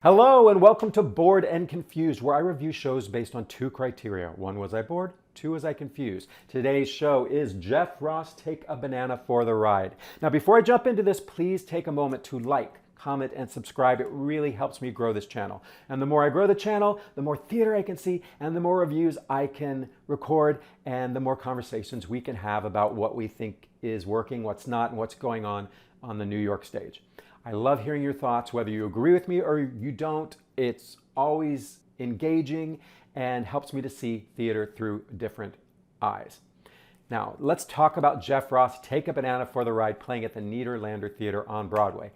Hello and welcome to Bored and Confused, where I review shows based on two criteria. One, was I bored? Two, was I confused? Today's show is Jeff Ross Take a Banana for the Ride. Now, before I jump into this, please take a moment to like, comment, and subscribe. It really helps me grow this channel. And the more I grow the channel, the more theater I can see, and the more reviews I can record, and the more conversations we can have about what we think is working, what's not, and what's going on the New York stage. I love hearing your thoughts, whether you agree with me or you don't. It's always engaging and helps me to see theater through different eyes. Now, let's talk about Jeff Ross Take a Banana for the Ride, playing at the Nederlander Theater on Broadway.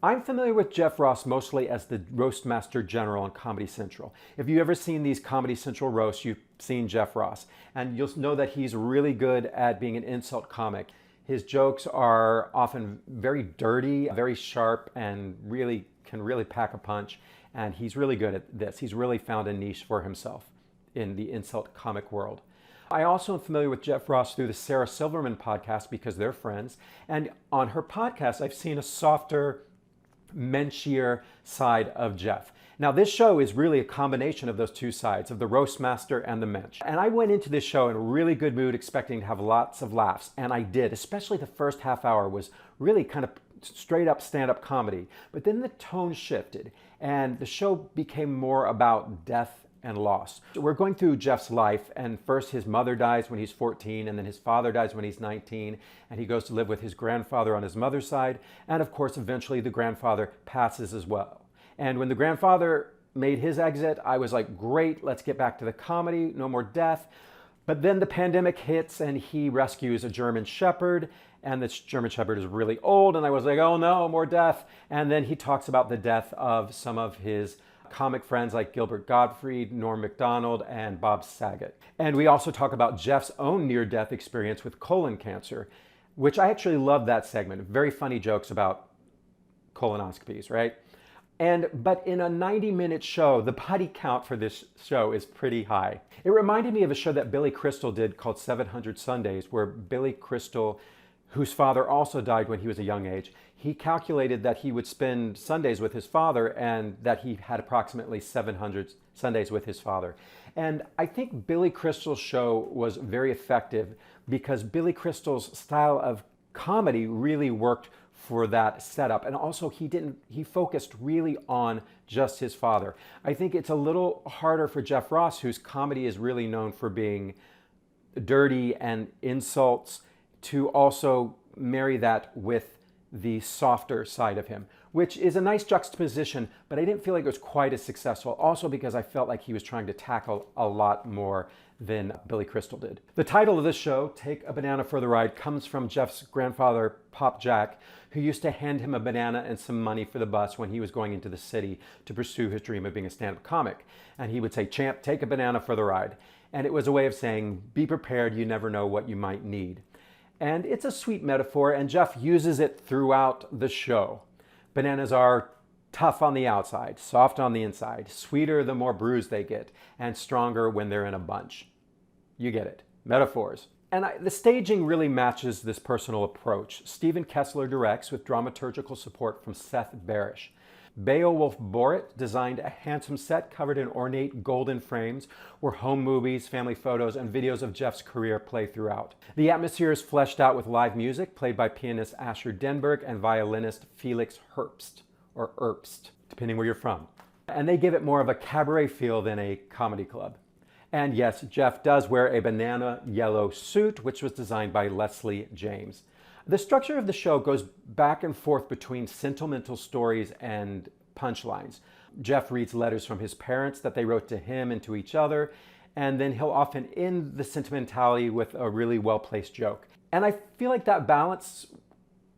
I'm familiar with Jeff Ross mostly as the Roastmaster General on Comedy Central. If you've ever seen these Comedy Central roasts, you've seen Jeff Ross. And you'll know that he's really good at being an insult comic. His jokes are often very dirty, very sharp, and can really pack a punch. And he's really good at this. He's really found a niche for himself in the insult comic world. I also am familiar with Jeff Ross through the Sarah Silverman podcast because they're friends. And on her podcast, I've seen a softer, menschier side of Jeff. Now, this show is really a combination of those two sides, of the Roastmaster and the Mensch. And I went into this show in a really good mood, expecting to have lots of laughs, and I did. Especially the first half hour was really kind of straight up stand-up comedy. But then the tone shifted, and the show became more about death and loss. We're going through Jeff's life, and first his mother dies when he's 14, and then his father dies when he's 19, and he goes to live with his grandfather on his mother's side, and of course, eventually the grandfather passes as well. And when the grandfather made his exit, I was like, great, let's get back to the comedy, no more death. But then the pandemic hits and he rescues a German Shepherd, and this German Shepherd is really old, and I was like, oh no, more death. And then he talks about the death of some of his comic friends like Gilbert Gottfried, Norm Macdonald, and Bob Saget. And we also talk about Jeff's own near-death experience with colon cancer, which I actually love that segment. Very funny jokes about colonoscopies, right? But in a 90-minute show, the body count for this show is pretty high. It reminded me of a show that Billy Crystal did called 700 Sundays, where Billy Crystal, whose father also died when he was a young age, he calculated that he would spend Sundays with his father and that he had approximately 700 Sundays with his father. And I think Billy Crystal's show was very effective because Billy Crystal's style of comedy really worked for that setup. And also he focused really on just his father. I think it's a little harder for Jeff Ross, whose comedy is really known for being dirty and insults, to also marry that with the softer side of him, which is a nice juxtaposition, but I didn't feel like it was quite as successful. Also because I felt like he was trying to tackle a lot more than Billy Crystal did. The title of this show, Take a Banana for the Ride, comes from Jeff's grandfather, Pop Jack, who used to hand him a banana and some money for the bus when he was going into the city to pursue his dream of being a stand-up comic. And he would say, "Champ, take a banana for the ride." And it was a way of saying, be prepared, you never know what you might need. And it's a sweet metaphor, and Jeff uses it throughout the show. Bananas are tough on the outside, soft on the inside, sweeter the more bruised they get, and stronger when they're in a bunch. You get it. Metaphors. And the staging really matches this personal approach. Stephen Kessler directs with dramaturgical support from Seth Barish. Beowulf Borit designed a handsome set covered in ornate golden frames where home movies, family photos, and videos of Jeff's career play throughout. The atmosphere is fleshed out with live music played by pianist Asher Denberg and violinist Felix Herbst, or Erbst, depending where you're from. And they give it more of a cabaret feel than a comedy club. And yes, Jeff does wear a banana yellow suit, which was designed by Leslie James. The structure of the show goes back and forth between sentimental stories and punchlines. Jeff reads letters from his parents that they wrote to him and to each other, and then he'll often end the sentimentality with a really well-placed joke. And I feel like that balance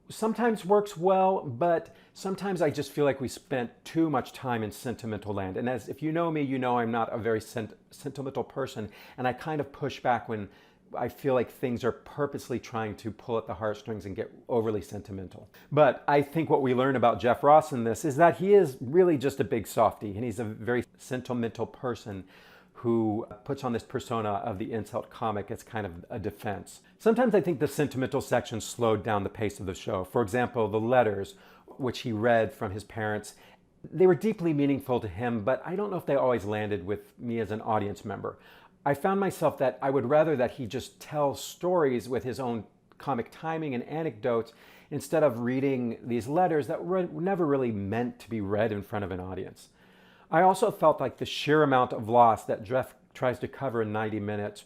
sometimes works well, but sometimes I just feel like we spent too much time in sentimental land. And as if you know me, you know I'm not a very sentimental person, and I kind of push back when I feel like things are purposely trying to pull at the heartstrings and get overly sentimental. But I think what we learn about Jeff Ross in this is that he is really just a big softie, and he's a very sentimental person who puts on this persona of the insult comic as kind of a defense. Sometimes I think the sentimental section slowed down the pace of the show. For example, the letters which he read from his parents, They were deeply meaningful to him, but I don't know if they always landed with me as an audience member. I found myself that I would rather that he just tell stories with his own comic timing and anecdotes instead of reading these letters that were never really meant to be read in front of an audience. I also felt like the sheer amount of loss that Jeff tries to cover in 90 minutes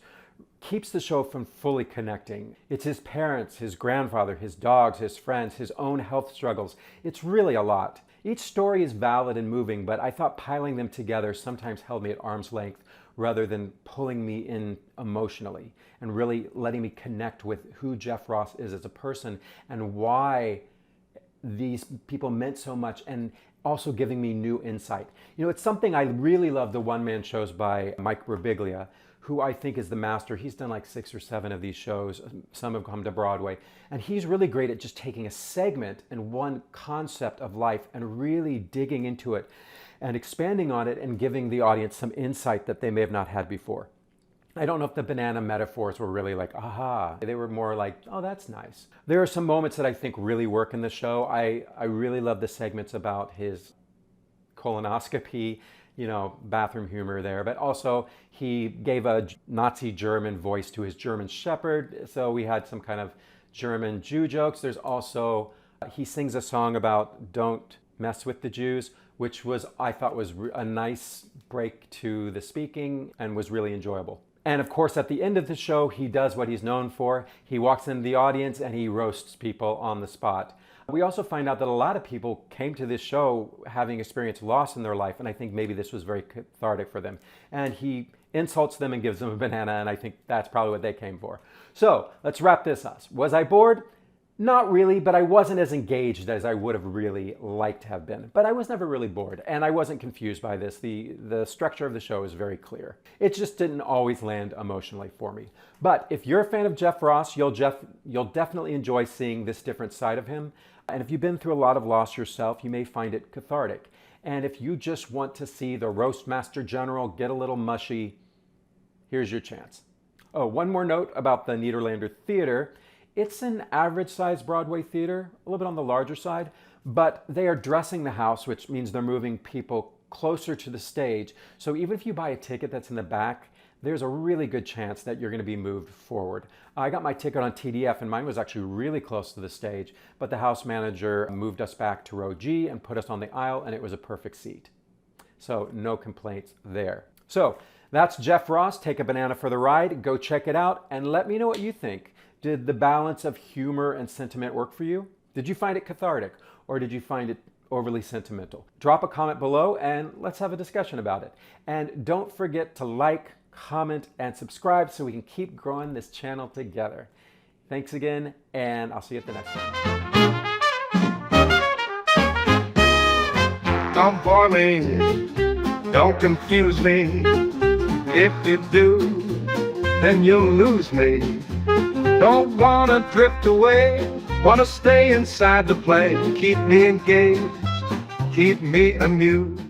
keeps the show from fully connecting. It's his parents, his grandfather, his dogs, his friends, his own health struggles. It's really a lot. Each story is valid and moving, but I thought piling them together sometimes held me at arm's length rather than pulling me in emotionally and really letting me connect with who Jeff Ross is as a person and why these people meant so much, and also giving me new insight. You know, it's something I really love, the one-man shows by Mike Birbiglia, who I think is the master. He's done like 6 or 7 of these shows. Some have come to Broadway. And he's really great at just taking a segment and one concept of life and really digging into it and expanding on it and giving the audience some insight that they may have not had before. I don't know if the banana metaphors were really like, aha. They were more like, oh, that's nice. There are some moments that I think really work in the show. I really love the segments about his colonoscopy, you know, bathroom humor there, but also he gave a Nazi German voice to his German Shepherd. So we had some kind of German Jew jokes. There's also, he sings a song about don't mess with the Jews, which was, I thought was a nice break to the speaking and was really enjoyable. And of course, at the end of the show, he does what he's known for. He walks into the audience and he roasts people on the spot. We also find out that a lot of people came to this show having experienced loss in their life, and I think maybe this was very cathartic for them. And he insults them and gives them a banana, and I think that's probably what they came for. So let's wrap this up. Was I bored? Not really, but I wasn't as engaged as I would have really liked to have been. But I was never really bored, and I wasn't confused by this. The structure of the show is very clear. It just didn't always land emotionally for me. But if you're a fan of Jeff Ross, you'll definitely enjoy seeing this different side of him. And if you've been through a lot of loss yourself, you may find it cathartic. And if you just want to see the Roastmaster General get a little mushy, here's your chance. Oh, one more note about the Nederlander Theater. It's an average-sized Broadway theater, a little bit on the larger side, but they are dressing the house, which means they're moving people closer to the stage. So even if you buy a ticket that's in the back, there's a really good chance that you're going to be moved forward. I got my ticket on TDF, and mine was actually really close to the stage, but the house manager moved us back to row G and put us on the aisle, and it was a perfect seat. So no complaints there. So that's Jeff Ross, Take a Banana for the Ride. Go check it out and let me know what you think. Did the balance of humor and sentiment work for you? Did you find it cathartic, or did you find it overly sentimental? Drop a comment below and let's have a discussion about it. And don't forget to like, comment, and subscribe so we can keep growing this channel together. Thanks again, and I'll see you at the next one. Don't bore me, don't confuse me. If you do, then you'll lose me. Don't wanna drift away, wanna stay inside the play. Keep me engaged, keep me amused.